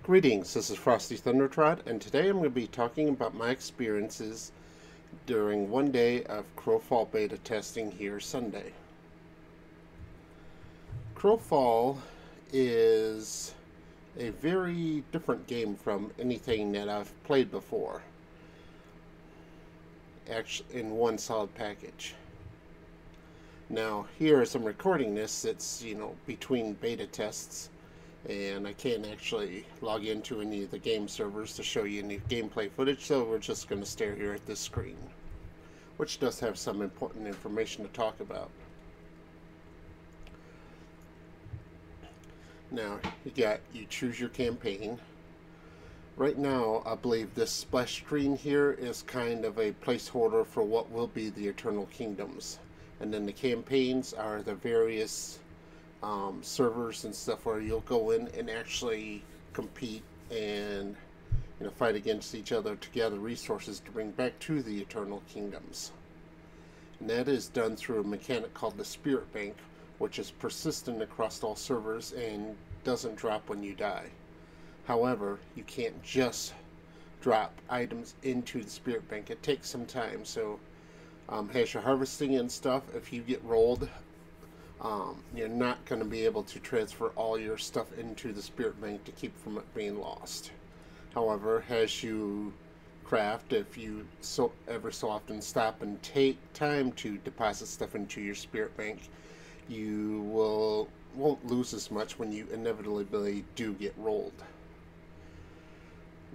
Greetings, this is Frosty Thundertrod, and today I'm going to be talking about my experiences during one day of Crowfall beta testing here Sunday. Crowfall is a very different game from anything that I've played before, actually in one solid package. Now, here as I'm recording this, it's, between beta tests, and I can't actually log into any of the game servers to show you any gameplay footage, so we're just going to stare here at this screen, which does have some important information to talk about. Now, you choose your campaign. Right now, I believe this splash screen here is kind of a placeholder for what will be the Eternal Kingdoms, and then the campaigns are the various servers and stuff where you'll go in and actually compete and fight against each other to gather resources to bring back to the Eternal Kingdoms. And that is done through a mechanic called the Spirit Bank, which is persistent across all servers and doesn't drop when you die. However, you can't just drop items into the Spirit Bank. It takes some time, so as you're harvesting and stuff, if you get rolled, you're not going to be able to transfer all your stuff into the Spirit Bank to keep from it being lost. However, as you craft, if you ever so often stop and take time to deposit stuff into your Spirit Bank, you won't lose as much when you inevitably do get rolled.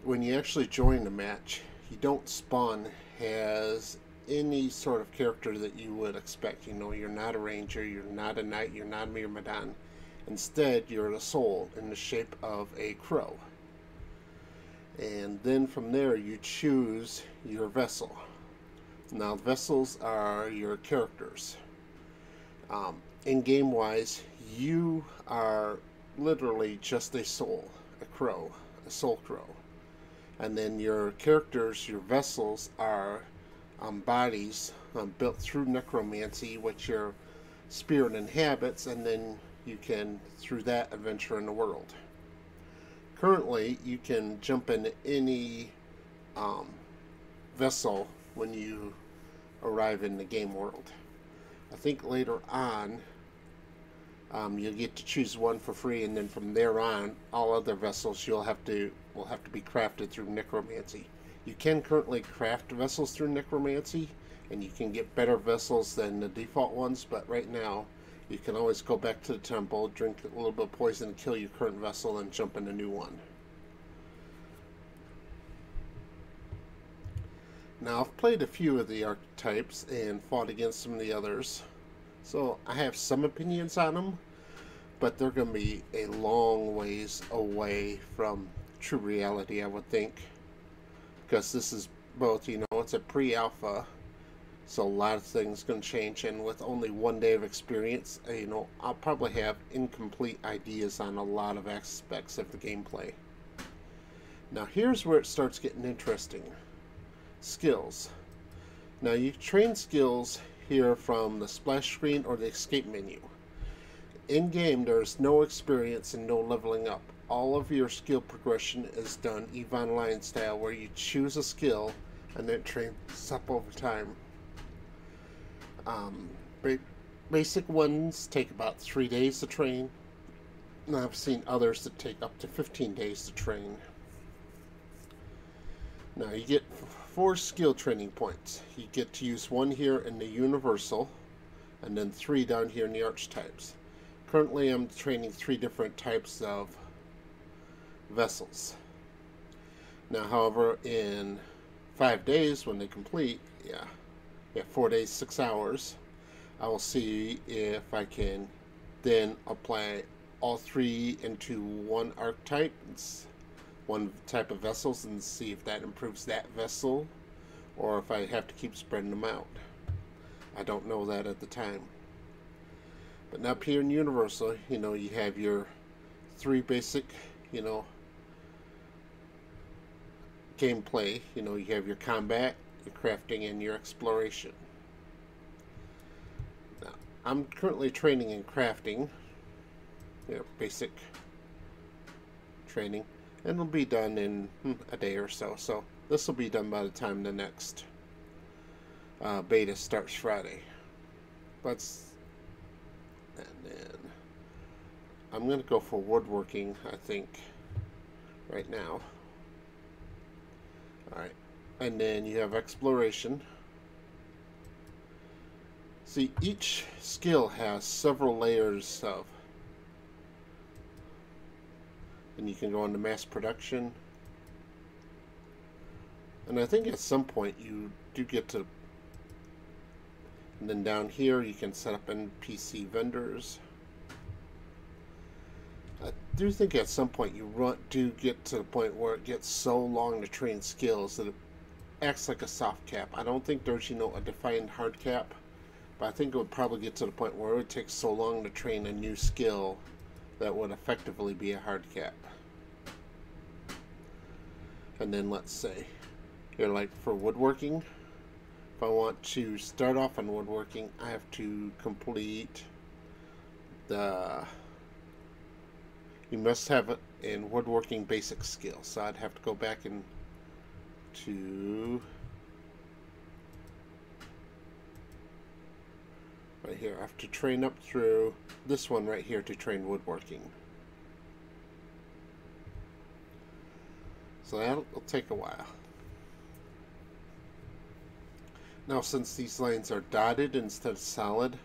When you actually join the match, you don't spawn as any sort of character that you would expect. You're not a ranger, you're not a knight, you're not a myrmidon. Instead, you're a soul in the shape of a crow. And then from there, you choose your vessel. Now, vessels are your characters. In-game wise, you are literally just a soul, a soul crow. And then your characters, your vessels, are bodies built through necromancy, which your spirit inhabits, and then you can, through that, adventure in the world. Currently, you can jump into any vessel when you arrive in the game world. I think later on, you'll get to choose one for free, and then from there on, all other vessels will have to be crafted through necromancy. You can currently craft vessels through necromancy, and you can get better vessels than the default ones, but right now you can always go back to the temple, drink a little bit of poison, kill your current vessel, and jump in a new one. Now, I've played a few of the archetypes and fought against some of the others, so I have some opinions on them, but they're going to be a long ways away from true reality, I would think. Because this is both, it's a pre-alpha, so a lot of things going to change, and with only one day of experience, I'll probably have incomplete ideas on a lot of aspects of the gameplay. Now, here's where it starts getting interesting. Skills. Now, you train skills here from the splash screen or the escape menu. In-game, there's no experience and no leveling up. All of your skill progression is done EVE Online style, where you choose a skill and then trains up over time. Basic ones take about 3 days to train, and I've seen others that take up to 15 days to train. Now, you get 4 skill training points. You get to use 1 here in the universal, and then 3 down here in the archetypes. Currently, I'm training 3 different types of vessels. Now, however, in 5 days when they complete, 4 days, 6 hours, I will see if I can then apply all 3 into one archetype, one type of vessels, and see if that improves that vessel, or if I have to keep spreading them out. I don't know that at the time. But now up here in Universal, you have your 3 basic, gameplay. You have your combat, your crafting, and your exploration. Now, I'm currently training in crafting, basic training, and it'll be done in a day or so. So this will be done by the time the next beta starts Friday. And then I'm going to go for woodworking, I think, right now. Alright, and then you have exploration. See, each skill has several layers of, and you can go into mass production. And I think at some point you do get to, and then down here you can set up NPC vendors. I do think at some point you do get to the point where it gets so long to train skills that it acts like a soft cap. I don't think there's, a defined hard cap, but I think it would probably get to the point where it would take so long to train a new skill that would effectively be a hard cap. And then let's say, here, like for woodworking, if I want to start off on woodworking, I have to complete you must have it in woodworking basic skills. So I'd have to go back to right here. I have to train up through this one right here to train woodworking. So that'll take a while. Now, since these lines are dotted instead of solid,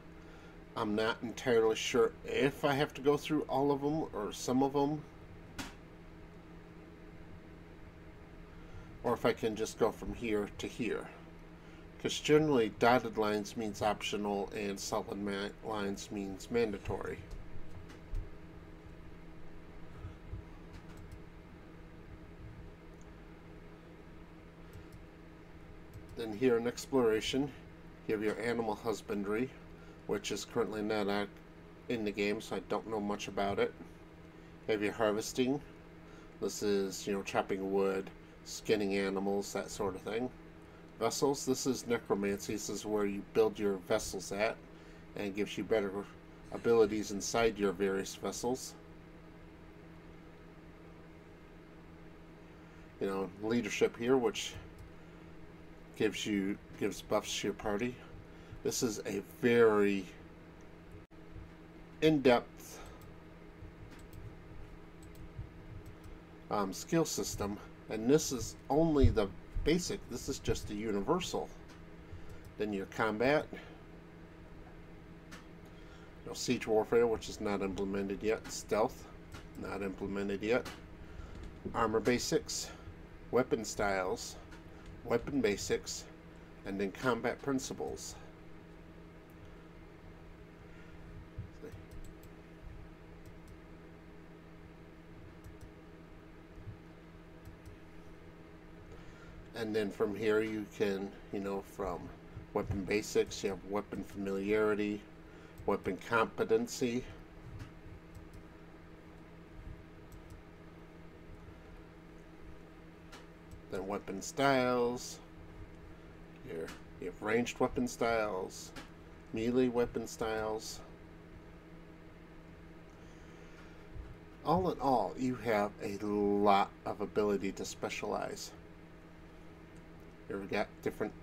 I'm not entirely sure if I have to go through all of them or some of them, or if I can just go from here to here. Because generally dotted lines means optional and solid lines means mandatory. Then here in exploration, you have your animal husbandry, which is currently not in the game, so I don't know much about it. You have your harvesting. This is, chopping wood, skinning animals, that sort of thing. Vessels, this is necromancy. This is where you build your vessels at, and it gives you better abilities inside your various vessels. Leadership here, which gives buffs to your party. This is a very in-depth skill system, and this is only the basic. This is just the universal. Then your combat, siege warfare, which is not implemented yet. Stealth, not implemented yet. Armor basics, weapon styles, weapon basics, and then combat principles. And then from here you can, from weapon basics, you have weapon familiarity, weapon competency, then weapon styles. Here you have ranged weapon styles, melee weapon styles. All in all, you have a lot of ability to specialize. Here we got different,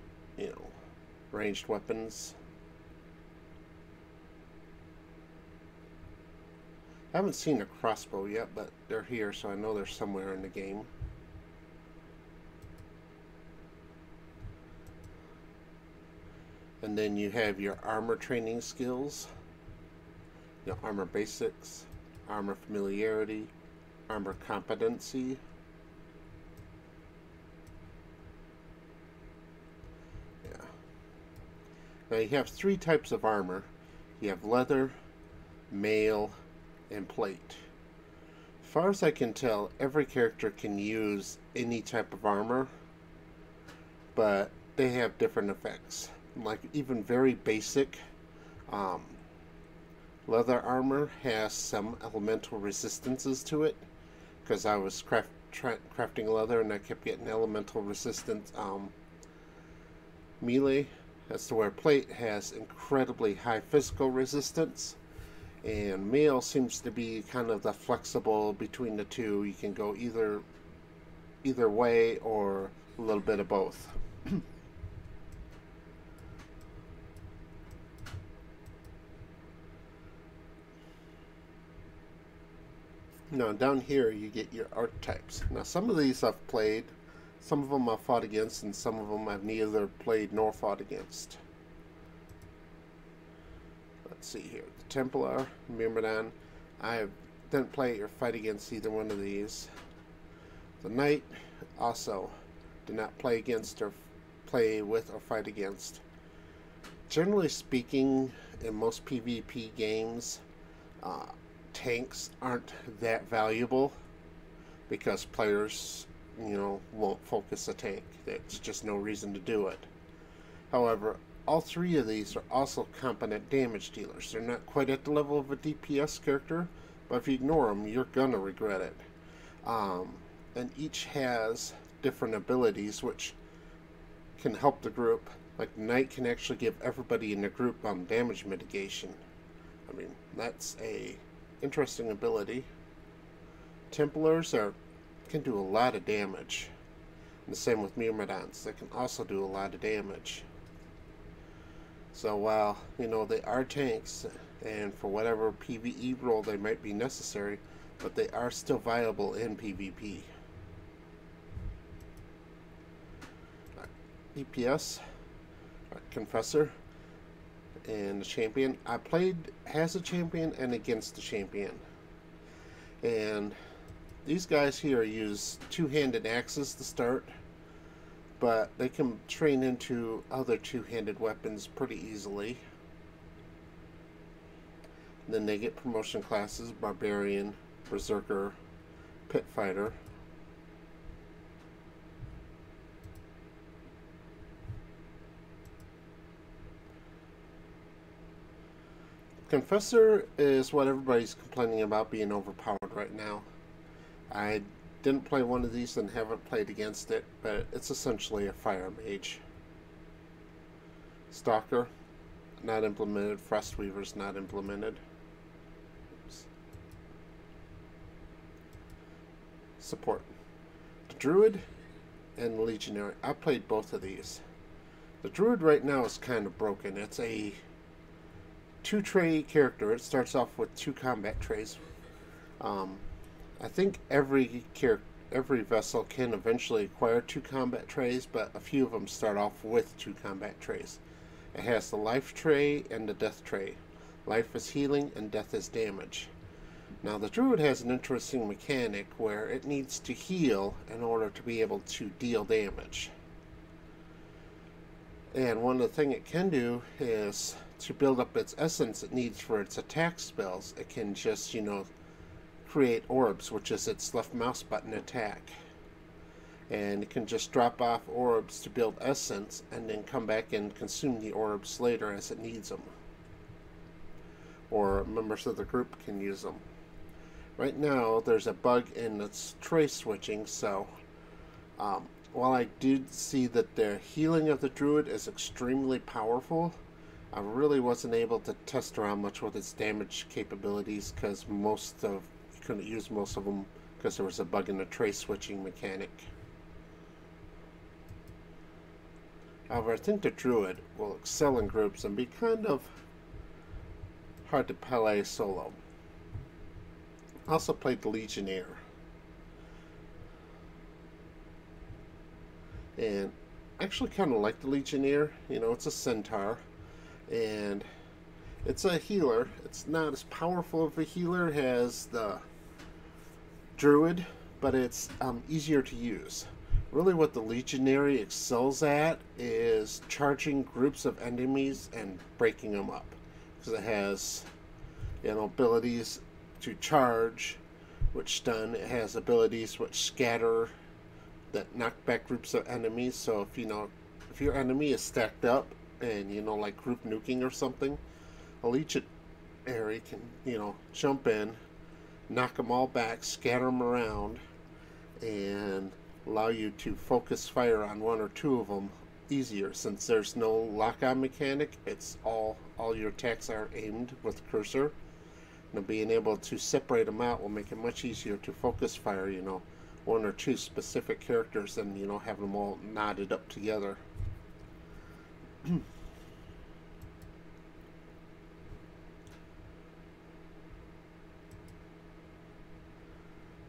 ranged weapons. I haven't seen a crossbow yet, but they're here, so I know they're somewhere in the game. And then you have your armor training skills, armor basics, armor familiarity, armor competency. Yeah. Now you have three types of armor. You have leather, mail, and plate. As far as I can tell, every character can use any type of armor, but they have different effects. Like even very basic leather armor has some elemental resistances to it, because I was crafting leather and I kept getting elemental resistance melee. As to where plate has incredibly high physical resistance, And male seems to be kind of the flexible between the two. You can go either way or a little bit of both. Now down here you get your archetypes. Now some of these I've played, some of them I've fought against, and some of them I've neither played nor fought against. Let's see here. The Templar, Myrmidon. I didn't play or fight against either one of these. The Knight, also did not play against or play with or fight against. Generally speaking, in most PvP games, tanks aren't that valuable because players, won't focus a tank. There's just no reason to do it. However, all three of these are also competent damage dealers. They're not quite at the level of a DPS character, but if you ignore them, you're gonna regret it. And each has different abilities which can help the group. Like the Knight can actually give everybody in the group damage mitigation. I mean, that's a interesting ability. Templars can do a lot of damage. And the same with Myrmidons. They can also do a lot of damage. So while, they are tanks, and for whatever PvE role they might be necessary, but they are still viable in PvP. DPS, Confessor, and the Champion. I played as a Champion and against the Champion. And these guys here use two-handed axes to start, but they can train into other two-handed weapons pretty easily. And then they get promotion classes: Barbarian, Berserker, Pit Fighter. Confessor is what everybody's complaining about being overpowered right now. I didn't play one of these and haven't played against it, but it's essentially a fire mage. Stalker, not implemented. Frostweaver's not implemented. Oops. Support. The Druid and the Legionary. I played both of these. The Druid right now is kind of broken. It's a two-tray character. It starts off with 2 combat trays. I think every vessel can eventually acquire 2 combat trays, but a few of them start off with 2 combat trays. It has the life tray and the death tray. Life is healing and death is damage. Now the Druid has an interesting mechanic where it needs to heal in order to be able to deal damage. And one of the things it can do is to build up its essence it needs for its attack spells. It can just, create orbs, which is its left mouse button attack. And it can just drop off orbs to build essence and then come back and consume the orbs later as it needs them. Or members of the group can use them. Right now there's a bug in its tray switching, so while I did see that the healing of the Druid is extremely powerful, I really wasn't able to test around much with its damage capabilities because you couldn't use most of them because there was a bug in the tray switching mechanic. However, I think the Druid will excel in groups and be kind of hard to play solo. I also played the Legionnaire. And I actually kind of like the Legionnaire. It's a centaur. And it's a healer. It's not as powerful of a healer as the Druid, but it's easier to use. Really what the Legionary excels at is charging groups of enemies and breaking them up. Because it has abilities to charge, which stun. It has abilities which scatter, that knock back groups of enemies. So if your enemy is stacked up, and like group nuking or something, a Legionary can jump in, knock them all back, scatter them around, and allow you to focus fire on 1 or 2 of them easier. Since there's no lock-on mechanic, it's all your attacks are aimed with cursor, being able to separate them out will make it much easier to focus fire, one or two specific characters than, having them all knotted up together.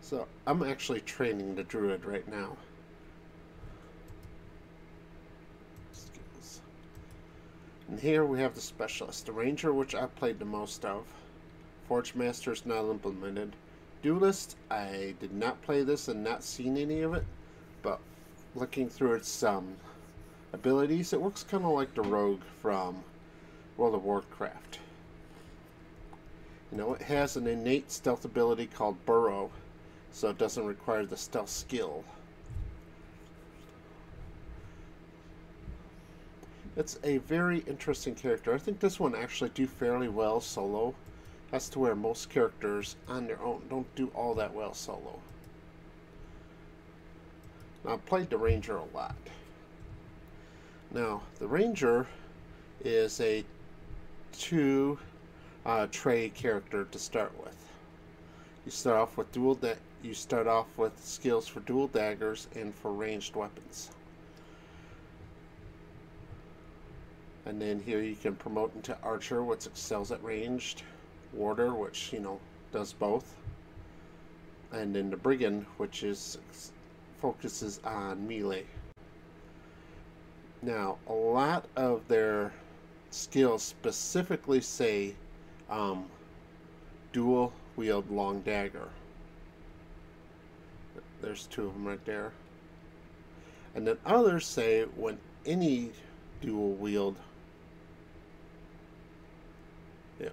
So I'm actually training the druid right now. Skills. And here we have the specialist, the ranger, which I've played the most of. Forge master is not implemented. Duelist, I did not play this and not seen any of it, but looking through its abilities, it works kind of like the rogue from World of Warcraft. It has an innate stealth ability called Burrow, so it doesn't require the stealth skill. It's a very interesting character. I think this one actually do fairly well solo. That's to where most characters on their own don't do all that well solo. Now, I've played the ranger a lot. Now, the ranger is a two trade character to start with. You start off with skills for dual daggers and for ranged weapons. And then here you can promote into archer, which excels at ranged, warder, which does both, and then the brigand, which focuses on melee. Now, a lot of their skills specifically say dual wield long dagger. There's two of them right there. And then others say when any dual wield. Yeah.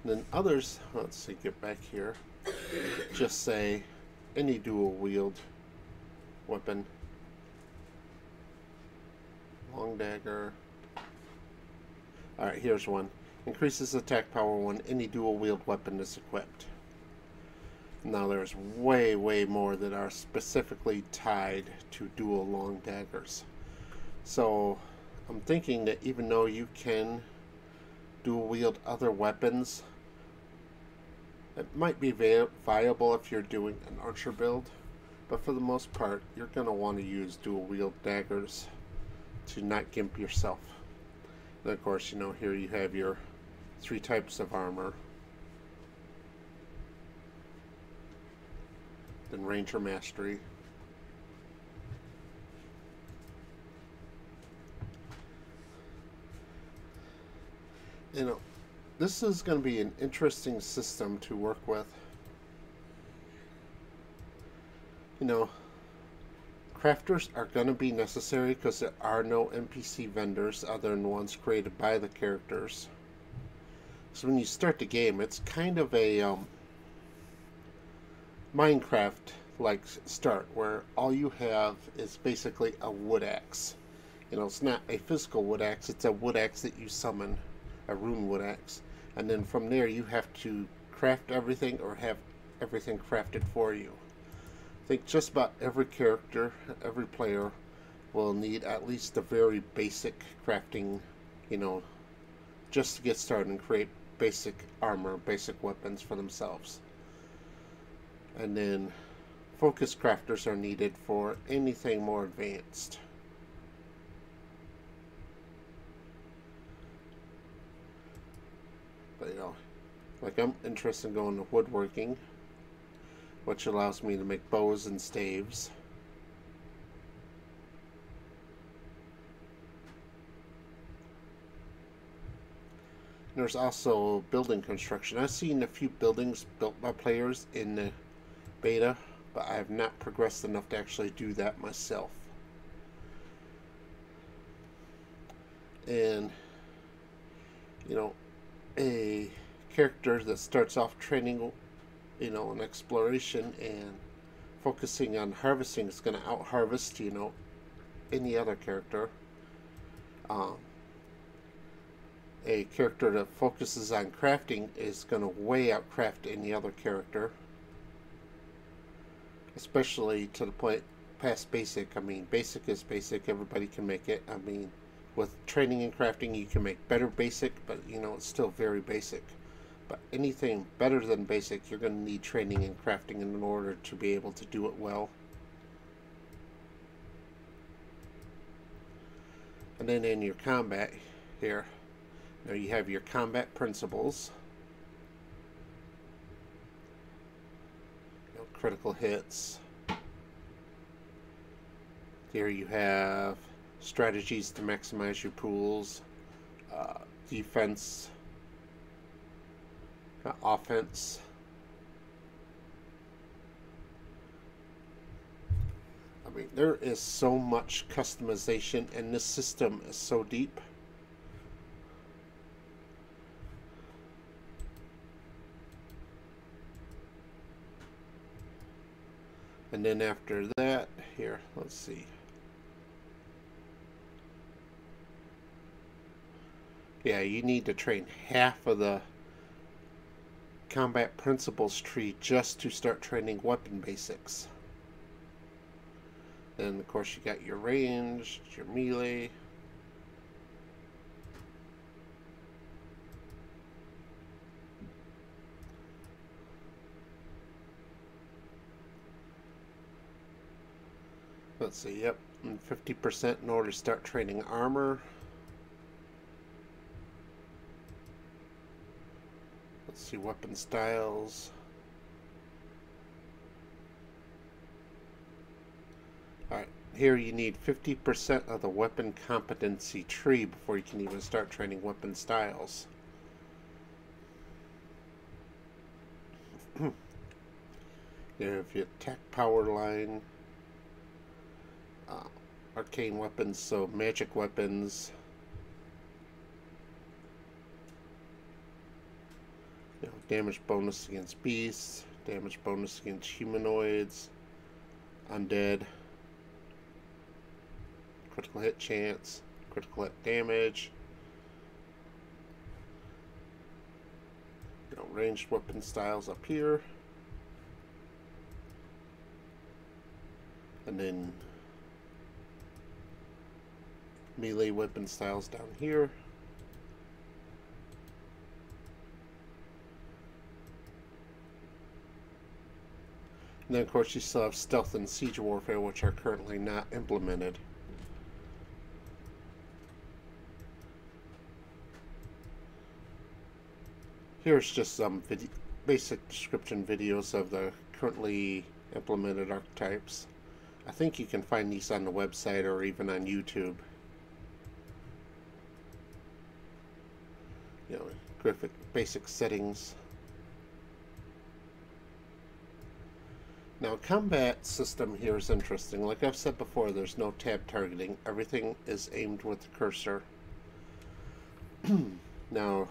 And then others, let's see, get back here, just say any dual wield weapon. Long dagger. Alright, here's one. Increases attack power when any dual wield weapon is equipped. Now there's way, way more that are specifically tied to dual long daggers. So I'm thinking that even though you can dual wield other weapons, it might be viable if you're doing an archer build, but for the most part you're going to want to use dual wield daggers to not gimp yourself. And of course, here you have your 3 types of armor. Then Ranger Mastery. This is going to be an interesting system to work with. Crafters are going to be necessary because there are no NPC vendors other than ones created by the characters. So when you start the game, it's kind of a Minecraft-like start, where all you have is basically a wood axe. It's not a physical wood axe, it's a wood axe that you summon, a rune wood axe. And then from there you have to craft everything or have everything crafted for you. I think just about every character, every player will need at least a very basic crafting, just to get started and create basic armor, basic weapons for themselves. And then focus crafters are needed for anything more advanced. But like I'm interested in going to woodworking, which allows me to make bows and staves. There's also building construction. I've seen a few buildings built by players in the beta, but I have not progressed enough to actually do that myself. And a character that starts off training in exploration and focusing on harvesting is going to out harvest any other character. A character that focuses on crafting is going to way outcraft any other character, especially to the point past basic. I mean, basic is basic. Everybody can make it. I mean, with training and crafting, you can make better basic, but you know, it's still very basic. But anything better than basic, you're going to need training and crafting in order to be able to do it well. And then in your combat here, now you have your combat principles. You know, critical hits. Here you have strategies to maximize your pools, defense, offense. I mean, there is so much customization, and this system is so deep. And then after that, here, let's see. Yeah, you need to train half of the combat principles tree just to start training weapon basics. Then of course you got your ranged, your melee. Let's see, yep, and 50% in order to start training armor. Let's see, weapon styles. Alright, here you need 50% of the weapon competency tree before you can even start training weapon styles. You have your attack power line, arcane weapons, so magic weapons, you know, damage bonus against beasts, damage bonus against humanoids, undead, critical hit chance, critical hit damage, you know, ranged weapon styles up here, and then melee weapon styles down here. And then of course you still have stealth and siege warfare, which are currently not implemented. Here's just some basic description videos of the currently implemented archetypes. I think you can find these on the website or even on YouTube. You know, graphic basic settings. Now, combat system here is interesting. Like I've said before, there's no tab targeting. Everything is aimed with the cursor. Now,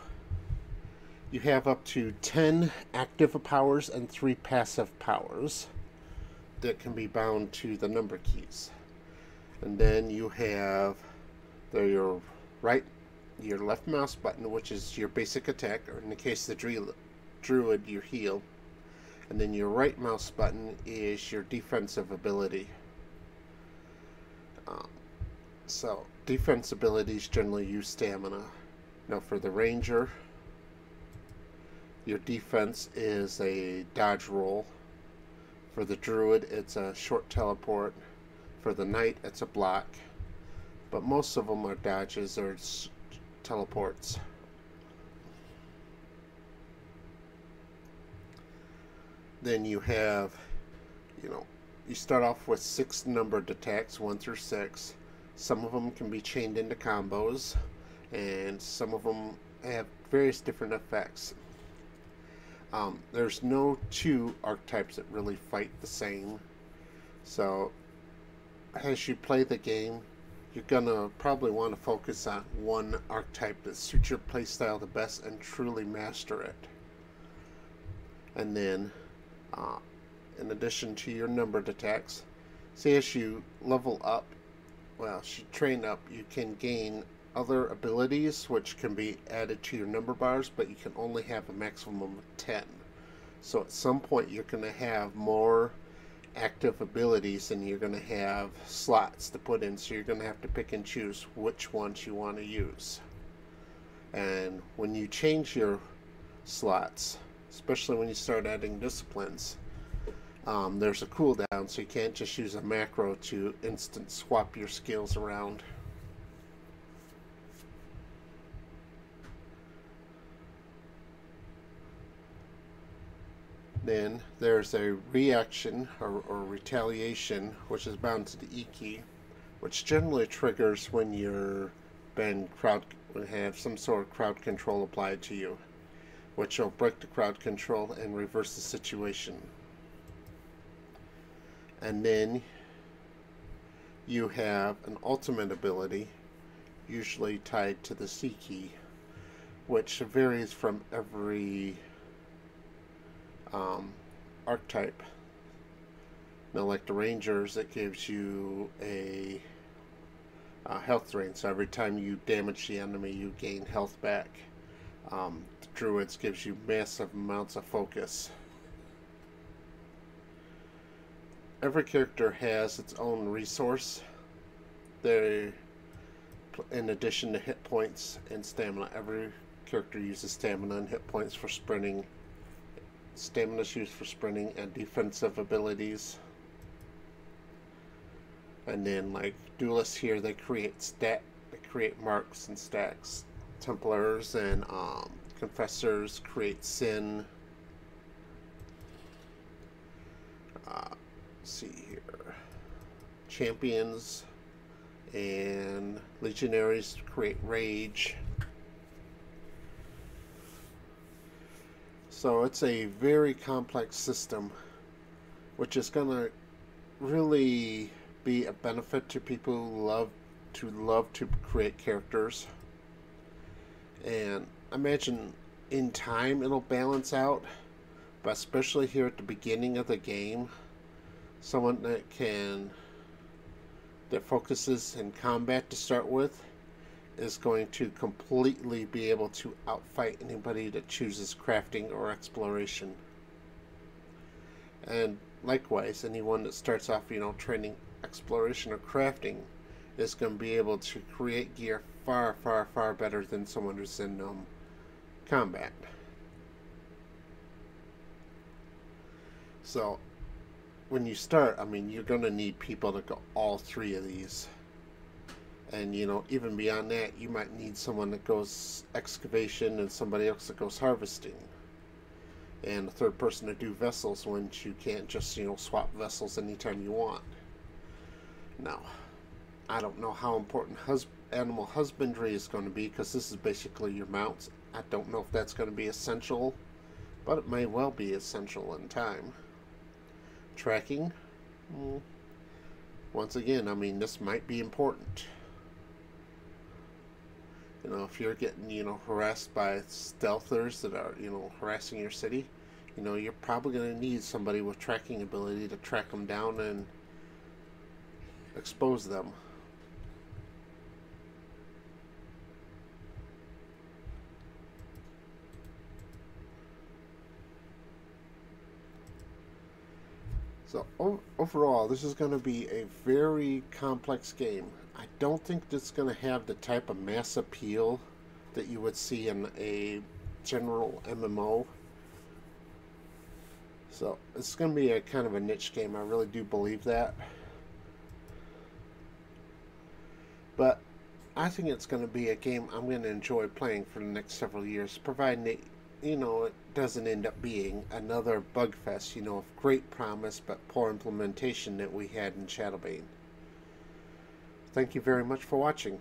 you have up to 10 active powers and 3 passive powers that can be bound to the number keys. And then you have your left mouse button, which is your basic attack, or in the case of the druid, your heal. And then your right mouse button is your defensive ability. So defense abilities generally use stamina. Now for the ranger, your defense is a dodge roll. For the druid, it's a short teleport. For the knight, it's a block. But most of them are dodges or teleports. Then you have, you know, you start off with 6 numbered attacks, 1 through 6. Some of them can be chained into combos, and some of them have various different effects. There's no 2 archetypes that really fight the same. So as you play the game, you're gonna probably want to focus on one archetype that suits your playstyle the best and truly master it. And then in addition to your numbered attacks, say as you level up, well, as you train up, you can gain other abilities which can be added to your number bars, but you can only have a maximum of 10. So at some point you're going to have more active abilities, and you're going to have slots to put in, so you're going to have to pick and choose which ones you want to use. And when you change your slots, especially when you start adding disciplines, there's a cooldown, so you can't just use a macro to instant swap your skills around. Then there's a reaction or retaliation, which is bound to the E key, which generally triggers when you're have some sort of crowd control applied to you, which will break the crowd control and reverse the situation. And then you have an ultimate ability, usually tied to the C key, which varies from every archetype. Now, like the Rangers, it gives you a health drain, so every time you damage the enemy, you gain health back. The Druids gives you massive amounts of focus. Every character has its own resource. In addition to hit points and stamina, every character uses stamina and hit points for sprinting. Stamina is used for sprinting and defensive abilities. And then, like duelists here, they create marks and stacks. Templars and confessors create sin. Let's see here. Champions and legionaries create rage. So it's a very complex system, which is going to really be a benefit to people who love to create characters. And I imagine in time it'll balance out, but especially here at the beginning of the game, someone that focuses in combat to start with is going to completely be able to outfight anybody that chooses crafting or exploration. And likewise, anyone that starts off, training exploration or crafting is going to be able to create gear far, far, far better than someone who's in combat. So when you start, you're going to need people to go all three of these. And, even beyond that, you might need someone that goes excavation and somebody else that goes harvesting. And a third person to do vessels, when you can't just, swap vessels anytime you want. Now, I don't know how important animal husbandry is going to be, because this is basically your mounts. I don't know if that's going to be essential, but it may well be essential in time. Tracking, once again, this might be important. If you're getting, harassed by stealthers that are, harassing your city, you're probably going to need somebody with tracking ability to track them down and expose them. So overall, this is going to be a very complex game. I don't think it's going to have the type of mass appeal that you would see in a general MMO. So it's going to be a kind of a niche game. I really do believe that. But I think it's going to be a game I'm going to enjoy playing for the next several years, providing it, it doesn't end up being another bug fest, of great promise but poor implementation that we had in Shadowbane. Thank you very much for watching.